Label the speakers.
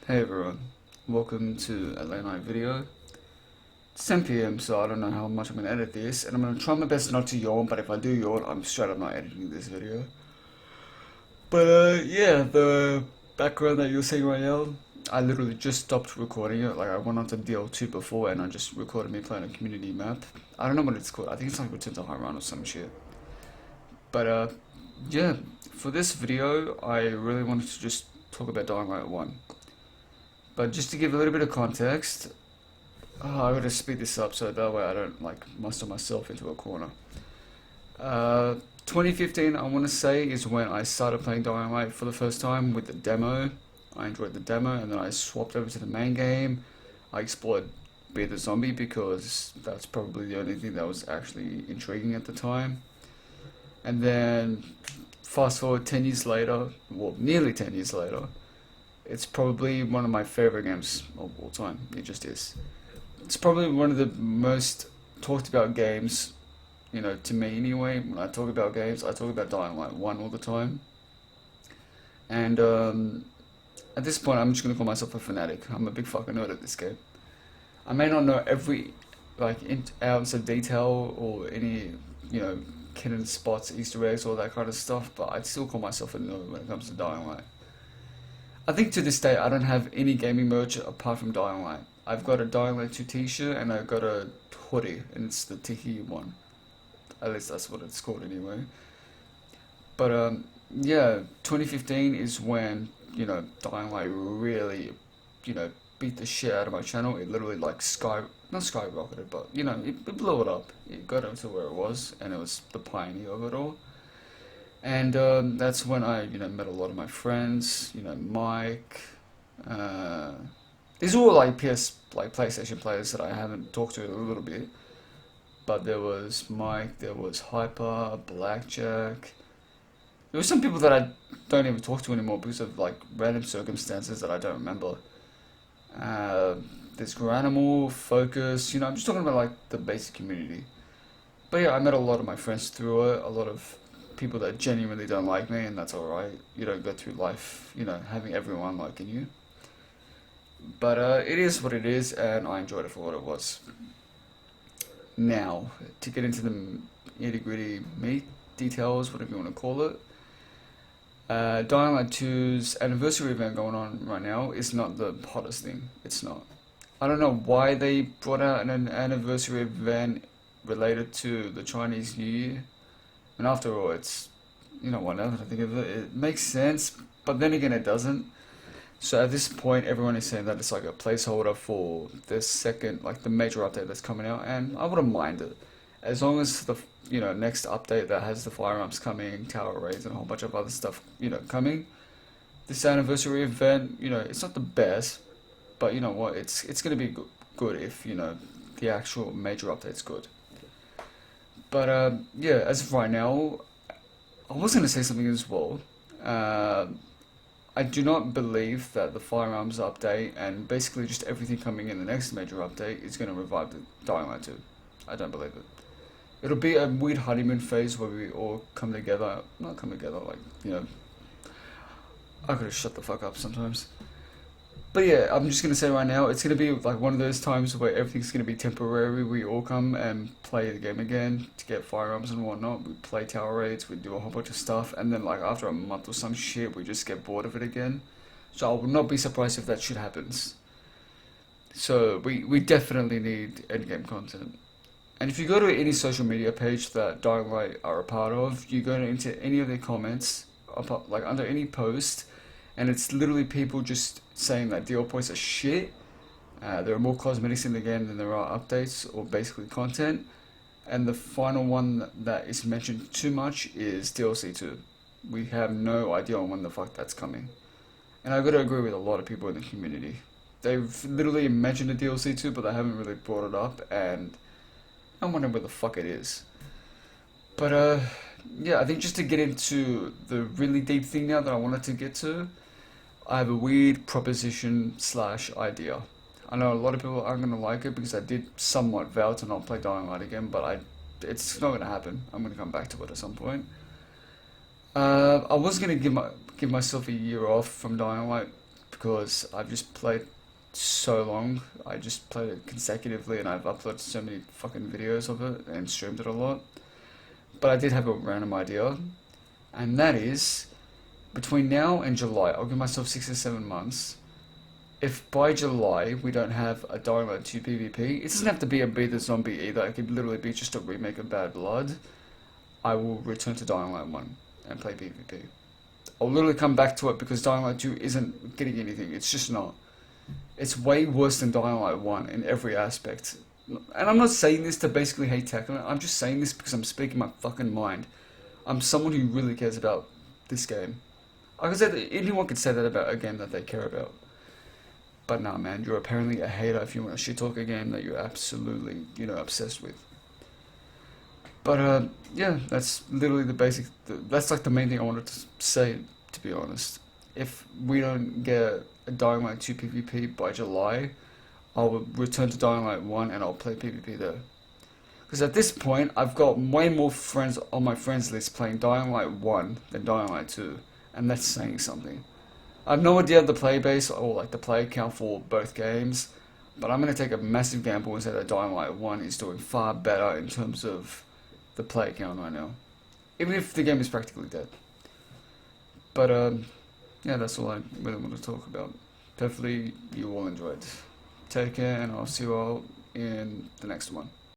Speaker 1: Hey everyone, welcome to a late night video. It's 10 p.m. so I don't know how much I'm going to edit this, and I'm going to try my best not to yawn, but if I do yawn, I'm straight up not editing this video. But yeah, the background that you're seeing right now, I literally just stopped recording it. Like I went onto DL2 before and I just recorded me playing a community map. I don't know what it's called, I think it's like Return to High Run or some shit. But yeah, for this video, I really wanted to just talk about Dying Light 1. But just to give a little bit of context, I gotta speed this up so that way I don't like muster myself into a corner. Uh, 2015, I want to say, is when I started playing Dying Light for the first time with the demo. I enjoyed the demo, and then I swapped over to the main game. I explored Be the Zombie because that's probably the only thing that was actually intriguing at the time. And then, fast forward 10 years later, well, nearly 10 years later, it's probably one of my favorite games of all time. It just is. It's probably one of the most talked about games, to me anyway. When I talk about games, I talk about Dying Light 1 all the time. And at this point, I'm just going to call myself a fanatic. I'm a big fucking nerd at this game. I may not know every, ounce of detail or any, hidden spots, Easter eggs, all that kind of stuff, but I'd still call myself a nerd when it comes to Dying Light. I think to this day, I don't have any gaming merch apart from Dying Light. I've got a Dying Light 2 t-shirt and I've got a hoodie, and it's the Tiki one. At least that's what it's called anyway. But yeah, 2015 is when, Dying Light really, beat the shit out of my channel. It literally like not skyrocketed, but it blew it up. It got up to where it was, and it was the pioneer of it all. And that's when I, met a lot of my friends, Mike. Uh, these are all like PlayStation players that I haven't talked to in a little bit. But there was Mike, there was Hyper, Blackjack. There were some people that I don't even talk to anymore because of like random circumstances that I don't remember. Uh, there's Granimal, Focus, I'm just talking about like the basic community. But yeah, I met a lot of my friends through it, a lot of people that genuinely don't like me, and that's alright. You don't go through life, having everyone liking you. But it is what it is, and I enjoyed it for what it was. Now, to get into the nitty gritty meat details, whatever you want to call it, Dying Light 2's anniversary event going on right now is not the hottest thing. It's not. I don't know why they brought out an anniversary event related to the Chinese New Year. And after all, it's, what, now that I think of it, it makes sense, but then again, it doesn't. So at this point, everyone is saying that it's like a placeholder for the second, like the major update that's coming out, and I wouldn't mind it. As long as the, next update that has the firearms coming, tower raids, and a whole bunch of other stuff, coming. This anniversary event, it's not the best, but you know what, it's gonna be good if, the actual major update's good. But yeah, as of right now, I was gonna say something as well. Uh, I do not believe that the firearms update and basically just everything coming in the next major update is going to revive the Dying Light 2. I don't believe it. It'll be a weird honeymoon phase where we all come together. Not come together, like, I could have shut the fuck up sometimes. But yeah, I'm just gonna say right now, it's gonna be like one of those times where everything's gonna be temporary. We all come and play the game again to get firearms and whatnot. We play tower raids, we do a whole bunch of stuff, and then like after a month or some shit, we just get bored of it again. So I would not be surprised if that shit happens. So we definitely need endgame content. And if you go to any social media page that Dying Light are a part of, you go into any of their comments, like under any post, and it's literally people just saying that DL points are shit. There are more cosmetics in the game than there are updates or basically content. And the final one that is mentioned too much is DLC 2. We have no idea on when the fuck that's coming. And I gotta agree with a lot of people in the community. They've literally mentioned the DLC 2, but they haven't really brought it up, and I'm wondering where the fuck it is. But yeah, I think just to get into the really deep thing now that I wanted to get to, I have a weird proposition slash idea. I know a lot of people aren't gonna like it because I did somewhat vow to not play Dying Light again, but it's not gonna happen. I'm gonna come back to it at some point. I was gonna give myself a year off from Dying Light because I've just played so long. I just played it consecutively and I've uploaded so many fucking videos of it and streamed it a lot. But I did have a random idea, and that is between now and July, I'll give myself 6 or 7 months. If by July we don't have a Dying Light 2 PvP, it doesn't have to be a Be the Zombie either, it could literally be just a remake of Bad Blood. I will return to Dying Light 1 and play PvP. I'll literally come back to it because Dying Light 2 isn't getting anything, it's just not. It's way worse than Dying Light 1 in every aspect. And I'm not saying this to basically hate Tekken, I'm just saying this because I'm speaking my fucking mind. I'm someone who really cares about this game. Like I said, anyone could say that about a game that they care about. But nah, man, you're apparently a hater if you want to shit talk a game that you're absolutely, obsessed with. But yeah, that's literally the basic. That's like the main thing I wanted to say, to be honest. If we don't get a Dying Light 2 PvP by July, I'll return to Dying Light 1 and I'll play PvP there. Because at this point, I've got way more friends on my friends list playing Dying Light 1 than Dying Light 2, and that's saying something. I have no idea of the play base or like the play count for both games, but I'm going to take a massive gamble and say that Dying Light 1 is doing far better in terms of the play count right now. Even if the game is practically dead. But yeah, that's all I really want to talk about. Hopefully you all enjoyed. Take care and I'll see you all in the next one.